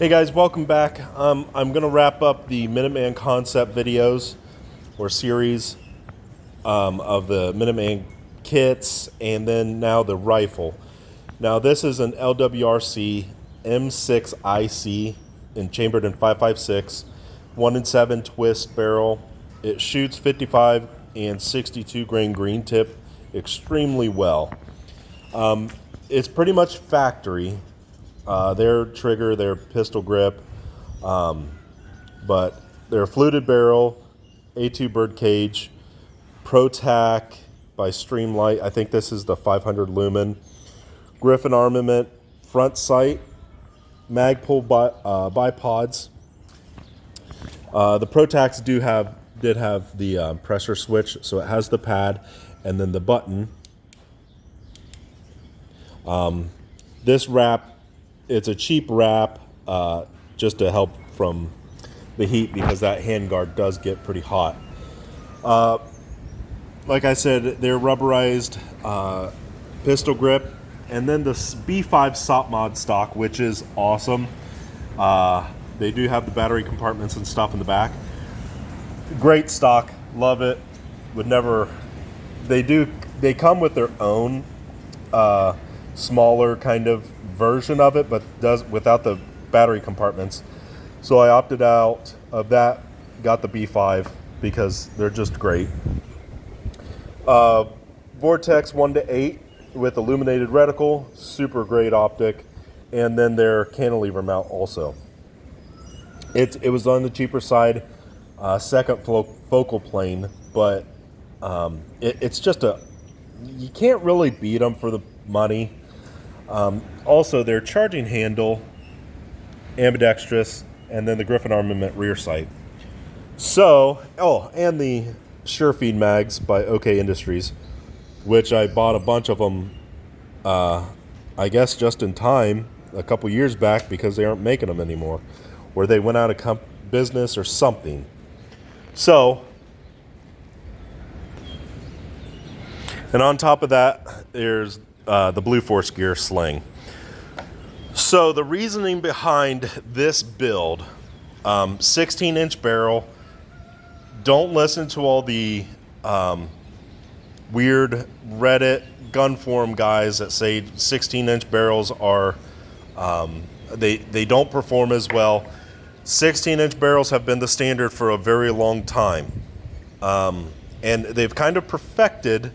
Hey guys, welcome back. I'm going to wrap up the Minuteman concept videos or series of the Minuteman kits and then now the rifle. Now this is an LWRC M6IC chambered in 5.56, 1 in 7 twist barrel. It shoots 55 and 62 grain green tip extremely well. It's pretty much factory. Their trigger, their pistol grip, but they're fluted barrel, A2 bird cage, ProTac by Streamlight. I think this is the 500 lumen. Griffin armament, front sight, Magpul bipods. The ProTacs did have the pressure switch, so it has the pad and then the button. This wrap, it's a cheap wrap just to help from the heat because that handguard does get pretty hot. Like I said, they're rubberized pistol grip, and then the B5 SOP mod stock, which is awesome. They do have the battery compartments and stuff in the back. Great stock, love it. Would never. They come with their own smaller kind of version of it, but does without the battery compartments. So I opted out of that, got the B5 because they're just great. Vortex 1-8 with illuminated reticle, super great optic, and then their cantilever mount also. It was on the cheaper side, second focal plane, but it's just you can't really beat them for the money. Also, their charging handle, ambidextrous, and then the Griffin armament rear sight. So, and the SureFeed mags by OK Industries, which I bought a bunch of them, I guess just in time, a couple years back because they aren't making them anymore, or they went out of business or something. So, and on top of that, there's the Blue Force Gear sling. So the reasoning behind this build, 16-inch barrel. Don't listen to all the weird Reddit gun forum guys that say 16-inch barrels are they don't perform as well. 16-inch barrels have been the standard for a very long time, and they've kind of perfected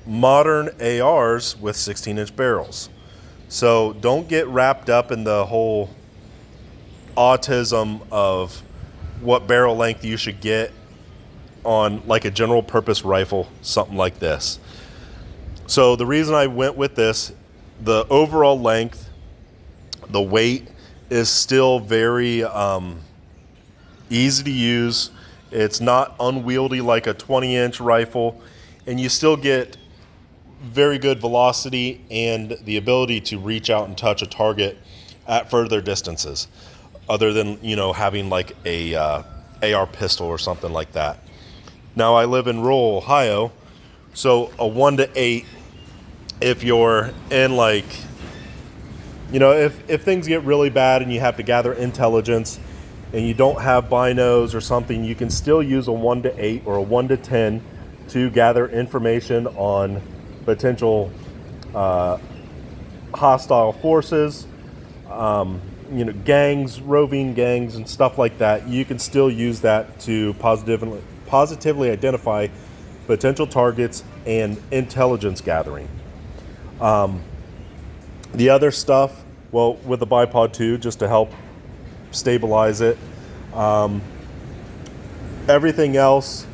modern ARs with 16-inch barrels. So don't get wrapped up in the whole autism of what barrel length you should get on like a general purpose rifle, something like this. So the reason I went with this, the overall length, the weight is still very easy to use. It's not unwieldy like a 20-inch rifle, and you still get very good velocity and the ability to reach out and touch a target at further distances, other than having like a AR pistol or something like that. Now I live in rural Ohio, so a 1-8, if you're in like, if things get really bad and you have to gather intelligence and you don't have binos or something, you can still use a 1-8 or a 1-10 to gather information on potential hostile forces, gangs, roving gangs, and stuff like that. You can still use that to positively identify potential targets and intelligence gathering. The other stuff, well, with the bipod too, just to help stabilize it. Everything else,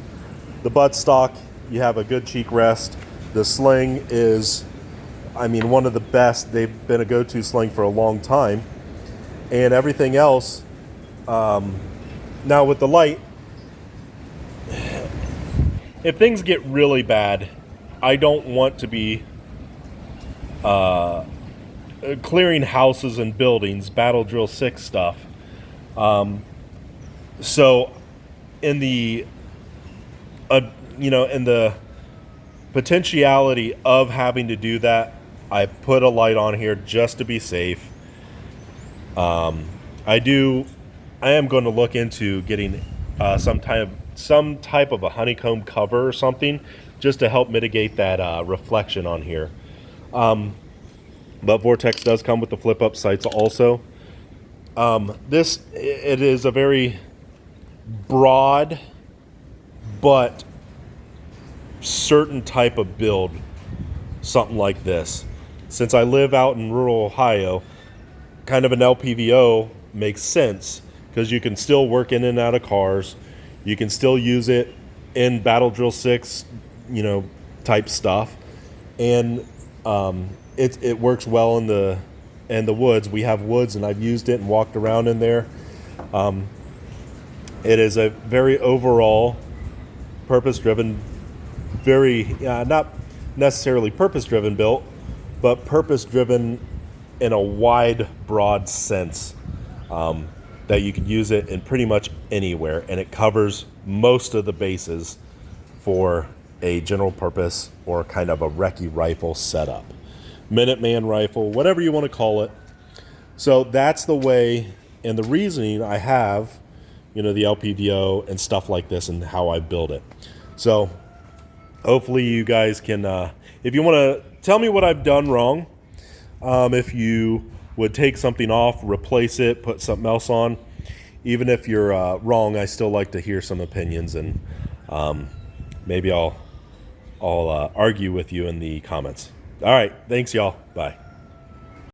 the buttstock, you have a good cheek rest. The sling is, one of the best. They've been a go-to sling for a long time. And everything else, now with the light, if things get really bad, I don't want to be clearing houses and buildings, Battle Drill 6 stuff. So in the in the potentiality of having to do that, I put a light on here just to be safe. I am going to look into getting some type of a honeycomb cover or something, just to help mitigate that reflection on here. But Vortex does come with the flip up sights also. It is a very broad but certain type of build, something like this. Since I live out in rural Ohio, kind of an LPVO makes sense because you can still work in and out of cars. You can still use it in Battle Drill 6, type stuff. And it works well in the woods. We have woods, and I've used it and walked around in there. It is a very overall purpose-driven, very not necessarily purpose-driven built, but purpose-driven in a wide, broad sense, that you could use it in pretty much anywhere, and it covers most of the bases for a general purpose or kind of a recce rifle setup. Minuteman rifle, whatever you want to call it. So that's the way and the reasoning I have, the LPVO and stuff like this and how I build it. So hopefully you guys can, if you want to tell me what I've done wrong, if you would take something off, replace it, put something else on. Even if you're wrong, I still like to hear some opinions, and maybe I'll argue with you in the comments. All right, thanks y'all. Bye.